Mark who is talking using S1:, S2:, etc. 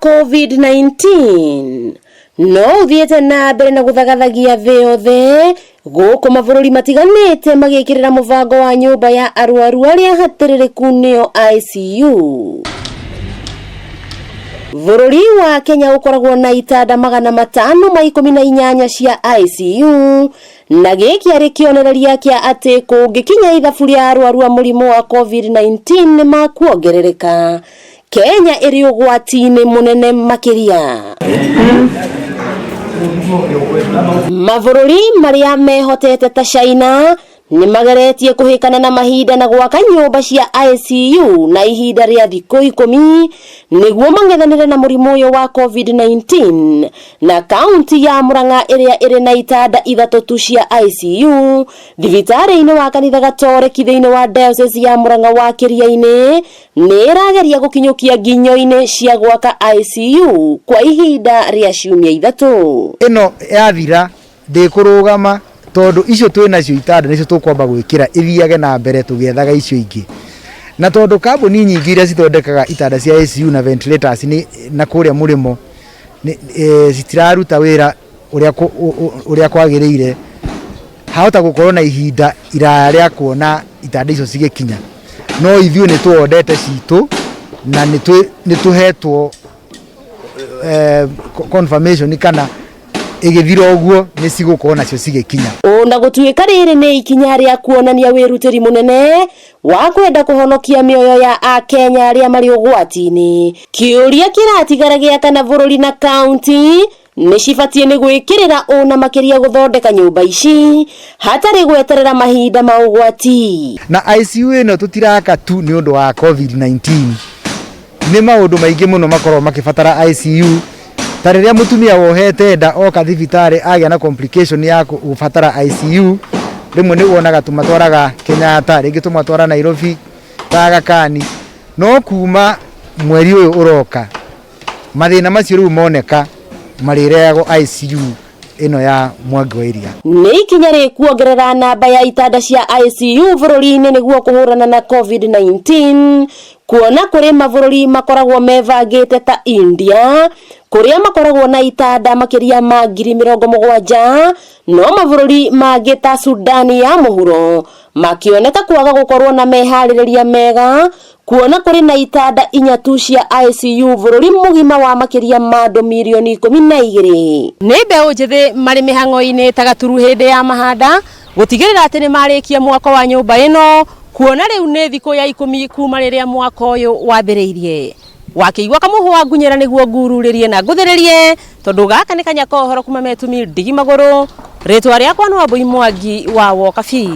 S1: COVID-19 no uthiete na mbere na guthagathagia thĩ yothe gũkũ mabũrũri matiganĩte magĩkĩrĩra mũbango wa nyũmba ya arwaru arĩa hatĩrĩrĩku nĩyo ICU. Bũrũri wa Kenya ũkoragwo na itanda 518 cia ICU na gĩkĩ arĩ kĩonereria kĩa atĩ kũngĩkinya ithabu rĩa arwaru a mũrimũ wa COVID-19 nĩ makuongerereka. Kenya ĩrĩ ũgwati-inĩ mũnene makĩria. Mabũrũri marĩa mehotete ta China nimageretie kuhikana na mahinda na gwaka nyũmba cia ICU na ihinda rĩa thikũ 10 nĩguo mang'ethanĩre na mũrimũ ũyũ wa COVID-19, na kaunti ya Murang'a ĩrĩa ĩrĩ na itanda 3 tu cia ICU thibitarĩ-inĩ wa kanitha gatoreki thĩinĩ wa diocese ya Murang'a wa Kĩria-inĩ nĩ ĩrageria gũkinyũkia nginyo-inĩ cia gwaka ICU kwa ihinda rĩa ciumia 3.
S2: Ĩno yathira ndĩkũrũgama tondu icio twĩnacio itanda nicio tũkwamba gwĩkĩra ithiage na mbere tũgĩethaga icio ingĩ, na tondu kambuni nyingĩ iria cithondekaga itanda cia ICU na ventilators na kũrĩa mũrĩmo citiraruta wĩra ũrĩa kwagĩrĩire, hahota gũkorwo na ihinda iraya rĩa kuona itanda icio cigĩkinya. No ithuĩ nĩ tuondete citũ na nĩ tũhetwo confirmation kana igithira uguo ni cigũkorwo nacio cigĩkinya.
S1: Ona gũtuĩka rĩrĩ nĩ ikinya rĩa kuonania wĩrutĩri mũnene wa kwenda kũhonokia mĩoyo ya Akenya arĩa marĩ ũgwati-inĩ, kĩũria kĩratigara kana bũrũri na kaunti nĩ cibatie nĩ gwĩkĩrĩra ona makĩria gũthondeka nyũmba ici hatarĩ gweterera mahinda ma ũgwati.
S2: Na ICU ĩno tũtiraka tu nĩ ũndũ wa COVID-19, nĩ maũndũ maingĩ mũno makorwo makĩbatara ICU. Tarĩrĩa mutumia wohete nda oka thibitarĩ agĩa na complication ya gũbatara ICU, rĩmwe nĩ wonaga tũmatwaraga Kenyatta, rĩngĩ tũmatwara Nairobi, Aga Khan. No kuma mweri ũyũ ũroka mathĩna macio rĩu moneka marĩrehagwo ICU ĩno ya Mwangi wa Iria.
S1: Nĩ ikinya rĩkuongerera namba ya itanda cia ICU bũrũri-inĩ nĩguo kũhũrana na COVID-19, kuona kũrĩ mabũrũri makoragwo mebangĩte ta India kũrĩa makoragwo na itanda makĩria ma 70,000, no mabũrũri mangĩ ta Sudani ya mũhuro makĩoneka kwaga gũkorwo na meharĩrĩria mega, kuona kũrĩ na itanda 4 tu cia ICU bũrũri mũgima wa makĩria ma andũ milioni 12. Nĩ mbeũ njĩthĩ marĩ mĩhang'o-inĩ ta Gaturu hĩndĩ ya mahanda gũtigĩrĩra atĩ nĩ marĩkia mwako wa nyũmba ĩno, kuona rĩu nĩ thikũ ya 10 kuma rĩrĩa mwako ũyũ wambĩrĩirie. Wakĩigua kamũhũ ngunyĩra nĩguo ngururĩrie na nguthĩrĩrie, tondũ gaka nĩ kanya kohoro kuma Metumi Ndigi Magũrũ. Rĩtwa rĩakwa nĩ Wambui Mwangi wa Wokabi.